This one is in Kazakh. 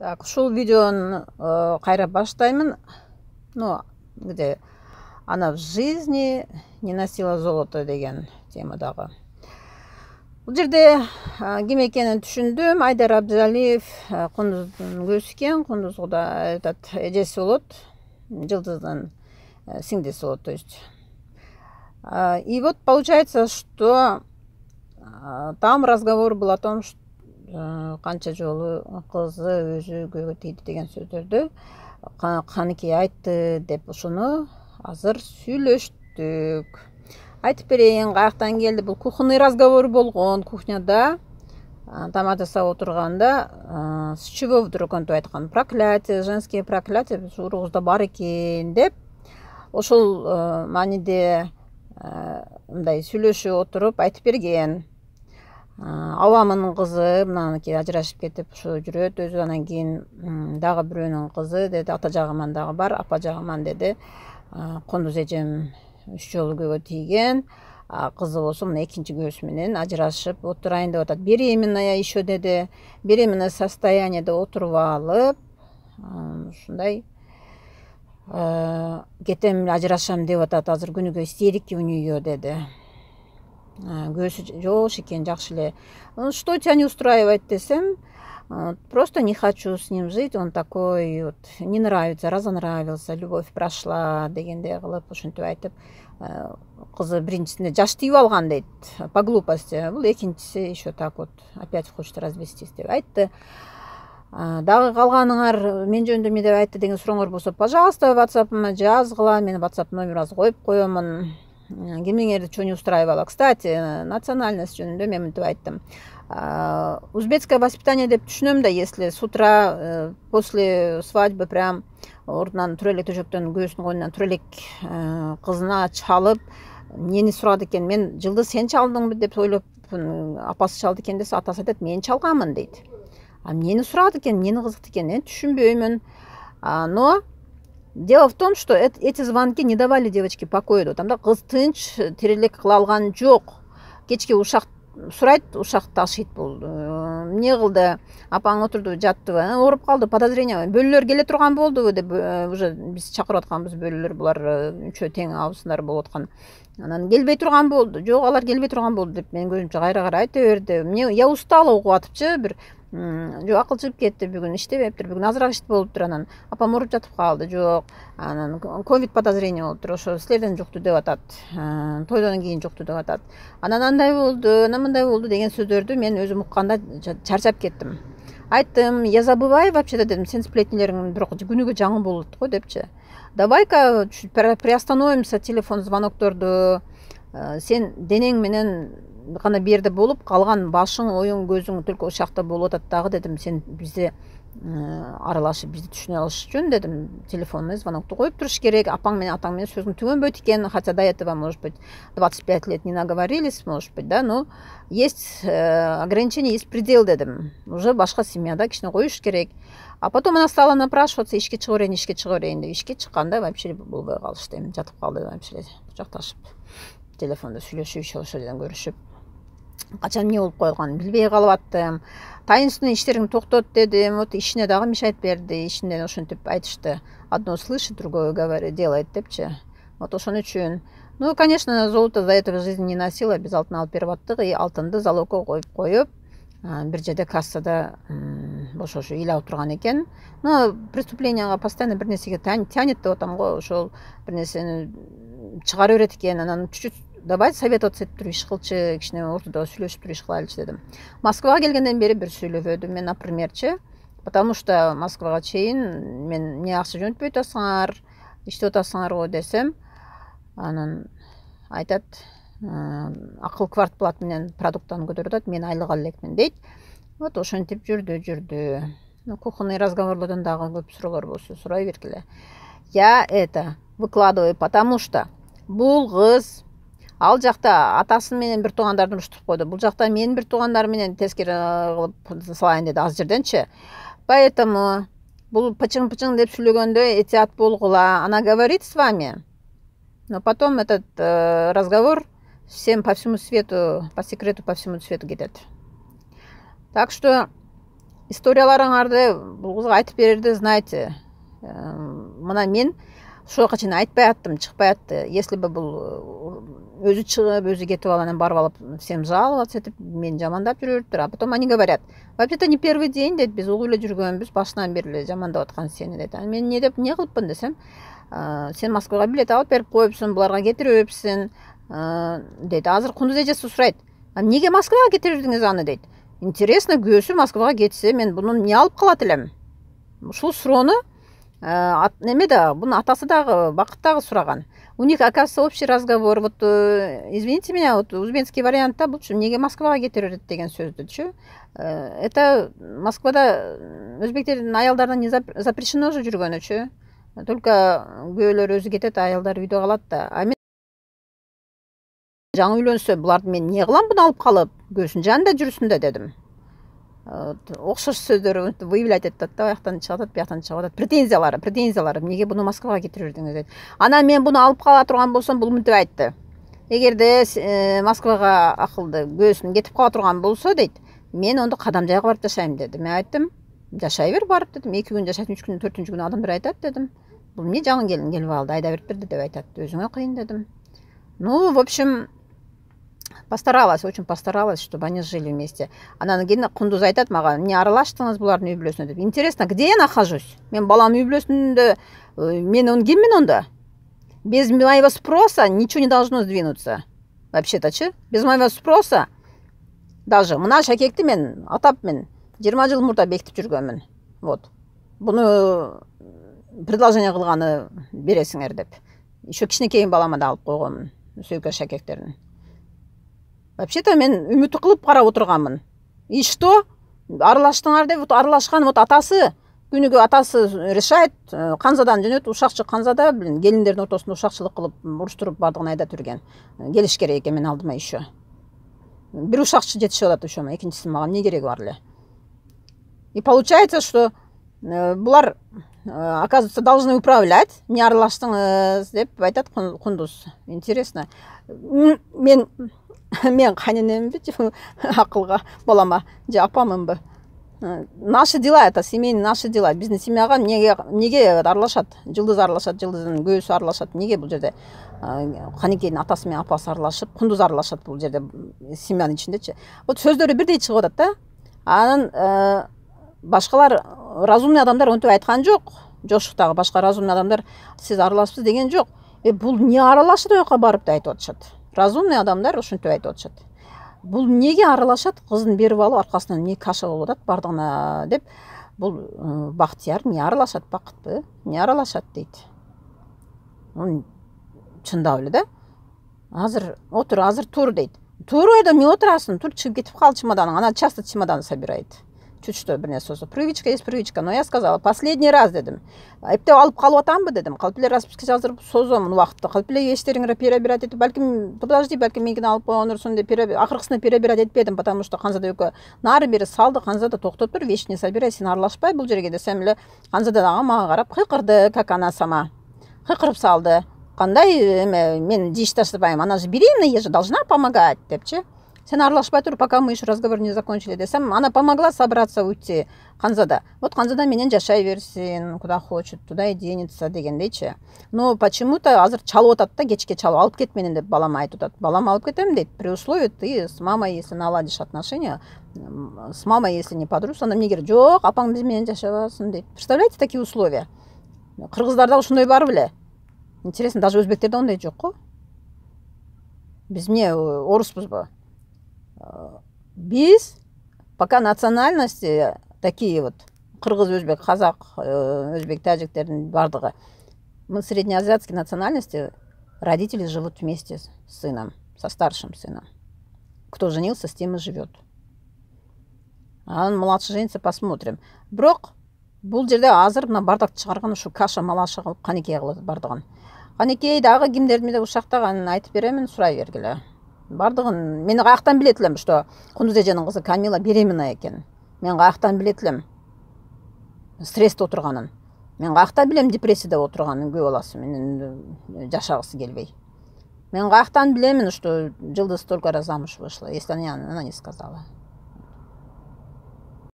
Так, ушул видеону кайра баштаймын. Ну, где она в жизни не носила золото деген темадагы. Бул жерде ким экенин түшүндүм. Айдар Абдзалиев Кундуздун көзү экен. Кундузда этот эжеси болот. Жылдыздын сиңдиси болот, то есть. И вот получается, что там разговор был о том, что канча жолу кызы өзү көйгө тийди деген сөздөрдү каныкей айтты деп ушуну азыр сүйлөштүк. Айтып берейин каяктан келди. Бул кухонный разговор болгон. Кухняда тамак жасап отурганда с чего вдруг антип айткан, проклятие, женские проклятия урубузда бар экен деп ошол мааниде мындай сүйлөшүп отуруп айтып берген. Авамынын кызы мынаныкей ажырашып кетип ушу жүрөт өзү, анан кийин дагы бирөөнүн кызы деди, ата жагыман дагы бар, апа жагыман деди. Кундуз эжем 3 жолу көйгө тийген, кызы болсо мына экинчи күйөөсү менен ажырашып отурайын деп атат. Беременная еще деди. Беременное состояниеде отуруп алып, ушундай кетем ажырашам деп атат. Азыр күнүгө истерики у нее деди. Күйөөсү жош экен, жакшы эле. Что тебя не устраивает десем, просто не хочу с ним жить, он такой вот, не нравится, разонравился, любовь прошла дегендей кылып ушинтип айтып, кызы биринчисинде жаш тийип алган дейт, по глупости. Бул экинчиси еще так вот опять хочет развестись деп айтты. Дагы калганыңар мен жөнүндө эмне деп айтты деген сурооңор болсо, пожалуйста, WhatsApp-ыма жазгыла, мен WhatsApp номер азыр коюп коемун. Кимиңерди что не устраивало. Кстати, национальность жөнүндө мен мынтип айттым. Узбекское воспитание деп түшүнөм да, если с утра после свадьбы прям ордунан тура эле төшөктөн күйөөсүнүн койнунан тура эле кызына чалып эмнени сурады экен. Мен жылды сен чалдыңбы деп ойлоп, апасы чалды экен десе, атасы айтат мен чалганмын дейт. Эмнени сурады экен, эмнени кызыктı экен, мен түшүнбөймүн. Но дело в том, что эти звонки не давали девочке покоя. Там да кыз тынч тирилик кыла алган жок. Кечке ушак сурайт, ушак ташыйт бул. Эмне кылды? Апаң отурду, жаттыбы? Ооруп калды, подозрение. Бөлөлөр келе турган болдубу деп уже биз чакырып атканбыз бөлөлөр. Булар үчөө тең абысындар болуп аткан. Анан келбей турган болду. Жок, алар келбей турган болду деп мен көзүмчө кайра айта берди. Эмне я устала угуп атыпчы, бир жок, акыл чыгып кетти, бүгүн иштебептир, бүгүн азыраак иште болуптур. Анан апам ооруп жатып калды. Жок, анан ковид подозрение болуптур, ошо силерден жукту деп атат, тойдон кийин жукту деп атат. Анан андай болду, анан мындай болду деген сөздөрдү мен өзүм укканда чарчап кеттим. Айттым, я забываю вообще-то дедим, сен сплетнилериң бирок күнүгө жаңы болот го депчи. Давай-ка приостановимся телефон звонокторду. Сен денең менен гана берде болуп, калган башың, оюң, көзүң только ошакта болуп атат дагы дедим. Сен бизди аралашып, бизди түшүнө алыш үчүн дедим, телефонный звонокту коюп туруш керек. Апаң менен атаң менен сөзүң түгөнбөйт экен, хотя до этого, может быть, 25 лет не наговорились, может быть, да, но есть ограничение, есть предел дедим. Уже башка семьяда кичине коюш керек. А потом она стала напрашиваться, ишке чыга берейин деп. Ишке чыкканда вообще болбой калышты, эми жатып калды вообще кучакташып, телефонда сүйлөшүп, ошол жерден көрүшүп. Качан эмне болуп койгонун билбей калып аттым. Таинственный иштериңди токтот дедим. Вот ишине дагы мешать берди. Ишинден ошентип айтышты. Одно слышит, другое говорит, делает депчи. Вот ошон үчүн. Ну, конечно, золото за это в жизни не носила, без алтын алып берип аттык. И алтынды залогко коюп, бир жерде кассада ошо ыйлап отурган экен. Но преступленияга постоянно бир нерсеге тянет деп атам го. Ошол бир нерсени чыгара берет экен. Анан чуть-чуть давай советоваться этип туруп иш кылчы, кичине ортодо сүйлөшүп туруп иш кылайлычы дедим. Москвага келгенден бери бир сүйлөбөдүм мен, напримерчи, потому что Москвага чейин мен эмне акча жөнөтпөй атасыңар, иштеп атасыңар го десем, анан айтат, акыл квартплат менен продукттан көтөрүп атат, мен айлык ала элекмин дейт. Вот ошентип жүрдү. Кухонный разговорлордон дагы көп суроолор болсо сурай бергиле. Я это выкладываю, потому что бул кыз ал жакта атасы менен бир туугандарды уруштуруп койду. Бул жакта менин бир туугандар менен тескери кылып салайын деди аз жерденчи. Поэтому бул пычың-пычың деп сүйлөгөндө этият болгула. Она говорит с вами, но потом этот разговор всем по всему свету, по секрету по всему свету кетет. Так что историяларыңарды бұл қызға айтып берерді, знаете. Мына мен шоқа чейин айтпай аттым, чыкпай атты. Если бы бұл өзі чыгып, өзі кетіп алып, барып алып, всем жаловаться етіп, мен жамандап жүрөрдүр. А потом они говорят, вообще-то не первый день, дейді, біз угуйлы жүргөнбүз, башынан бери жамандап аткан сени, дейді. Мен не кылыппын десем, сен Москвага билет алып берип коюпсуң, буларга кетирипсиң, дейді. Азыр Кундуз эжеси сурайт, неге Москвага кетирдиңиз аны, дейді. Интересно, көсү Москвага кетсе, мен буну не алып калат элем? Ушул суроону неме да, bunun атасы дагы, Бакыт дагы сураган. У них, оказывается, общий разговор. Вот, извините меня, вот узбекский вариантта бұл неге Москвага кетирет деген сөздүчү. Это Москвада өзбектердин аялдарына не запрещено же жүргөнүчү. Только күйөөлөр өзү кетет, аялдар үйдө калат да. А мен жаңы үйлөнсө, буларды мен не кылам буну алып калып, көзүн жанында жүрсүн да дедим. Окшош сөздөр выявлять этет да, аяктан чыгат, бияктан чыгат. Претензиялары, неге буну Москвага кетирдиңиз дейт. Ана мен буну алып кала турган болсом, бул мынтип айтты. Эгерде Москвага акылды көзүн кетип кала турган болсо, дейт, мен онда кадам жайга барып жашайм деди. Мен айттым, жашай бер барып дедим. 2 күн жашайт, 3 күн, 4-үнчү күнү адамдар айтат дедим. Бул эмне жаңы келин келип алды, айда берип берди деп айтат. Өзүңө кыйын дедим. Ну, в общем, очень постаралась, чтобы они жили вместе. Она Кундуз айтат мага, не аралаштыңыз булардын үй бүлөсүнө деп. Интересно, где я нахожусь? Мен балам үй бүлөсүндө, мен киммин онда? Без моего спроса ничего не должно сдвинуться. Вообще-то, без моего спроса даже мына шакекти мен атап мен 20 жыл мурда бекитип жүргөнмүн. Вот. Буну предложение кылганы бересиңер деп. Еще кичинекей балама да алып койгонмун, сөйкө шакектерин. Вообще-то мен үмүт кылып карап отурганмын. И что? Аралаштыңар деп, аралашкан, вот атасы, күнүгө атасы решает, Канзадан жөнөт, ушакчы Канзада, келиндердин ортосунда ушакчылык кылып, уруштуруп бардыгын айдап жүргөн. Келиш керек экен мен алдыма еще. Бир ушакчы жетишип атат ошомо, экинчиси мага эмне кереги бар эле. И получается, что булар, оказывается, должны управлять, не аралаштыңыз деп айтат Кундуз. Интересно. Мен кайненемби, акылга балама, же апамынбы. Наши дела, это семейные наши дела. Биздин семьяга неге аралашат? Жылдыз аралашат, жылдыздын көзү аралашат. Неге бул жерде Канекейдин атасы менен апасы аралашып, Кундуз аралашат бул жерде семьянын ичиндечи. Вот сөздөрү бирдей чыгып атат да. Анан башкалар, разумный адамдар онтип айткан жок. Жошуктагы башка разумный адамдар сиз аралашпсыз деген жок. Бул не аралашат, ояка барып да айтып атышат. Разумный адамдар ушинтип айтып атышат. Бул неге аралашат? Кызын берип алып, аркасынан не каша болуп атат бардыгына деп. Бул Бактияр не аралашат, Бакытпы? Не аралашат дейт. Чындап эле да. Азыр отур, азыр тур дейт. Тур ойдо эмне отурасың? Тур, чыгып кетип кал чемоданың. Она часто чемодан собирает. Чуть что bir нерсе болсо. Привычка есть привычка. Но я сказала, последний раз дедим. Эптеп алып калып атамбы дедим. Калп эле расписка жаздырып созом убакытты. Калп эле эштериңер перебирать этип, балким, подожди, балким меникини алып койгонурсуң деп акыркысына перебирать этпедим, потому что Канзада экөө нары бери салды. Канзада токтоп тур, вещь не собирай, сен аралашпай бул жерге десем эле, Канзада дагы мага карап кыйкырды, как она сама. Кыйкырып салды. Кандай мен жиш таштабайм, она же беременна, я же должна помогать депчи. Сен аралашпай тур, пока мы еще разговор не закончили десем, она помогла собраться уйти Канзада. Вот Канзада менен жашай берсин, куда хочет, туда и денется дегендейчи. Но почему-то азыр чалып атат да, кечке чалып алып кет менен деп балама айтып атат. Балам алып кетем дейт, при условии ты с мамой, если наладишь отношения, с мамой, если не подружишься, анда эмне керек? Жок, апаң биз менен жашабасын дейт. Представляете, такие условия? Кыргыздарда ушундай бар беле? Интересно, даже өзбектерде ондай жок го? Биз эмне оруспузбу? Biz пока национальности такие вот, кыргыз, өзбек, казак, өзбек, тажиктердин бардыгы, мы среднеазиатские национальности, родители живут вместе с сыном, со старшим сыном. Кто женился, с тем и живет. А он младший женится, посмотрим. Бирок бул жерде азыр мына бардак чыгарган ушу каша малаша кылып Канекей кылып бардыгын. Канекей дагы кимдердин ушактаганын айтып беремин, сурай бергиле. Бардыгын мени каяктан билет элем, что Кундуз эженин кызы Камила беременна экен. Мен каяктан билет элем стрессте отурганын. Мен каяктан билем депрессияда отурганын, көө баласы менен жашагысы келбей. Мен каяктан билемин, что Жылдыз столько раз замуж вышла, если она не сказала.